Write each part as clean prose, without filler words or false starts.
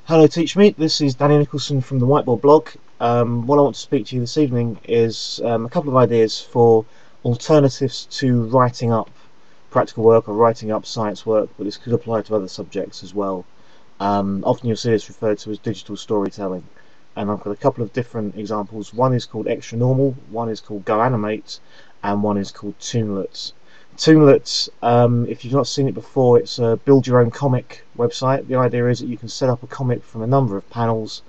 Hello teachmeet, this is Danny Nicholson from the Whiteboard blog. What I want to speak to you this evening is a couple of ideas for alternatives to writing up practical work or writing up science work, but this could apply to other subjects as well. Often you'll see this referred to as digital storytelling, and I've got a couple of different examples. One is called Extra Normal, one is called Go Animate, and one is called Toonlet. Toonlet, if you've not seen it before, it's a build your own comic website. The idea is that you can set up a comic from a number of panels.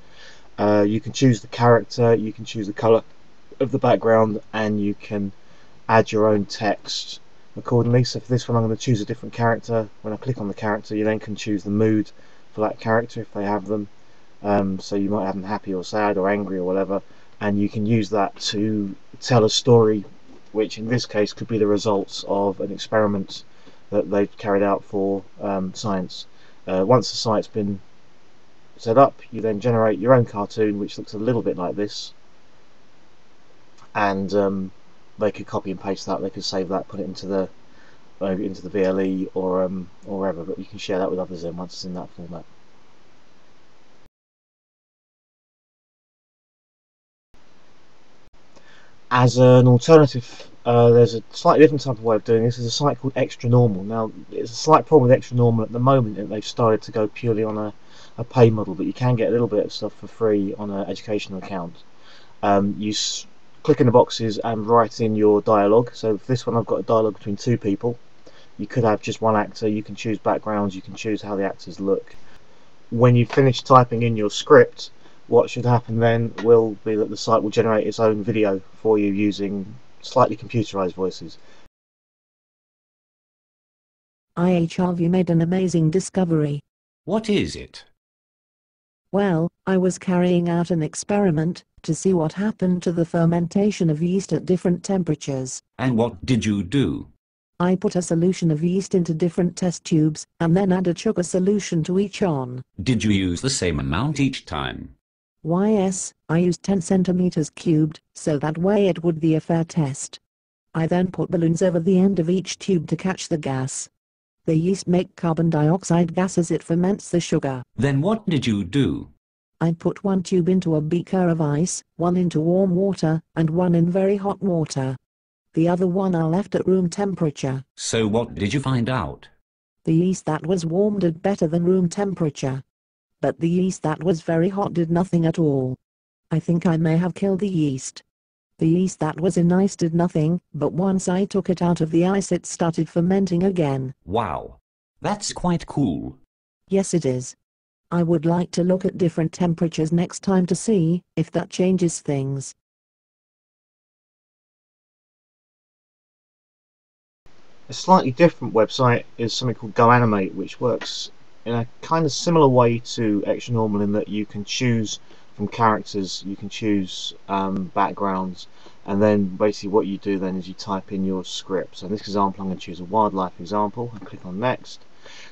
You can choose the character, you can choose the colour of the background, and you can add your own text accordingly. So for this one I'm going to choose a different character. When I click on the character, you then can choose the mood for that character if they have them. So you might have them happy or sad or angry or whatever, and you can use that to tell a story, which in this case could be the results of an experiment that they've carried out for science. Once the site's been set up, you then generate your own cartoon which looks a little bit like this, and they could copy and paste that, they could save that, put it into the VLE or wherever, but you can share that with others then once it's in that format. As an alternative, there's a slightly different type of way of doing this. There's a site called Extra Normal. Now, it's a slight problem with Extra Normal at the moment that they've started to go purely on a pay model, but you can get a little bit of stuff for free on an educational account. You click in the boxes and write in your dialogue. So for this one I've got a dialogue between two people. You could have just one actor, you can choose backgrounds, you can choose how the actors look. When you finish typing in your script, what should happen then will be that the site will generate its own video for you using slightly computerized voices. You made an amazing discovery. What is it? Well, I was carrying out an experiment to see what happened to the fermentation of yeast at different temperatures. And what did you do? I put a solution of yeast into different test tubes and then added sugar solution to each on. Did you use the same amount each time? Yes, I used 10 centimeters cubed, so that way it would be a fair test. I then put balloons over the end of each tube to catch the gas. The yeast make carbon dioxide gas as it ferments the sugar. Then what did you do? I put one tube into a beaker of ice, one into warm water, and one in very hot water. The other one I left at room temperature. So what did you find out? The yeast that was warm did better than room temperature. But the yeast that was very hot did nothing at all. I think I may have killed the yeast. The yeast that was in ice did nothing, but once I took it out of the ice it started fermenting again. Wow, that's quite cool. Yes, it is. I would like to look at different temperatures next time to see if that changes things. A slightly different website is something called Go Animate, which works in a kind of similar way to Extra Normal in that you can choose from characters, you can choose backgrounds, and then basically what you do then is you type in your script. So in this example I'm going to choose a wildlife example and click on next.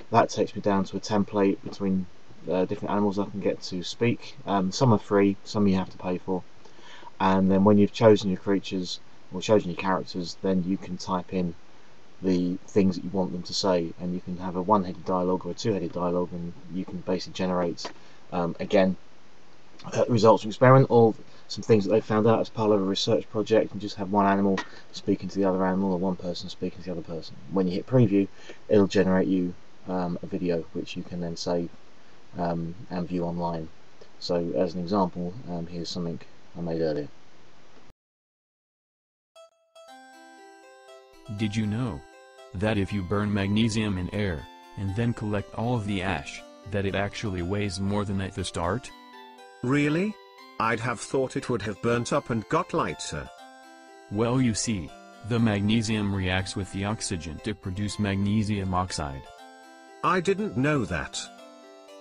That takes me down to a template between different animals I can get to speak. Some are free, some you have to pay for, and then when you've chosen your creatures or chosen your characters, then you can type in the things that you want them to say, and you can have a one-headed dialogue or a two-headed dialogue, and you can basically generate again results from experiment or some things that they found out as part of a research project, and just have one animal speaking to the other animal or one person speaking to the other person. When you hit preview, it'll generate you a video which you can then save and view online. So as an example, here's something I made earlier. Did you know that if you burn magnesium in air, and then collect all of the ash, that it actually weighs more than at the start? Really? I'd have thought it would have burnt up and got lighter. Well, you see, the magnesium reacts with the oxygen to produce magnesium oxide. I didn't know that.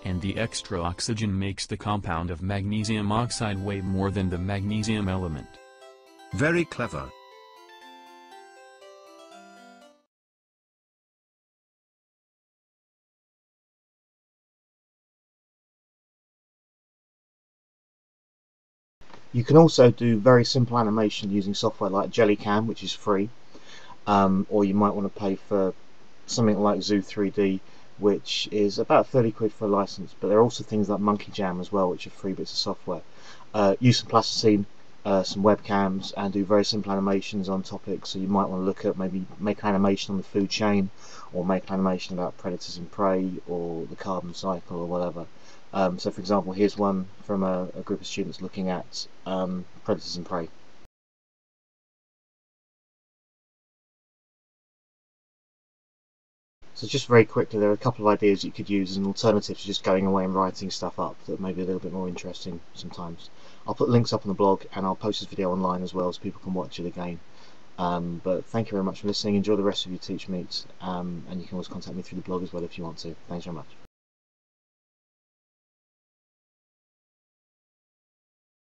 And the extra oxygen makes the compound of magnesium oxide weigh more than the magnesium element. Very clever. You can also do very simple animation using software like Jellycam, which is free, or you might want to pay for something like Zoo 3D, which is about 30 quid for a license, but there are also things like Monkey Jam as well, which are free bits of software. Use some plasticine, some webcams, and do very simple animations on topics. So you might want to look at maybe make an animation on the food chain, or make an animation about predators and prey, or the carbon cycle, or whatever. So for example, here's one from a group of students looking at predators and prey. So just very quickly, there are a couple of ideas you could use as an alternative to just going away and writing stuff up that may be a little bit more interesting sometimes. I'll put links up on the blog, and I'll post this video online as well so people can watch it again. But thank you very much for listening. Enjoy the rest of your teach meets, and you can always contact me through the blog as well if you want to. Thanks very much.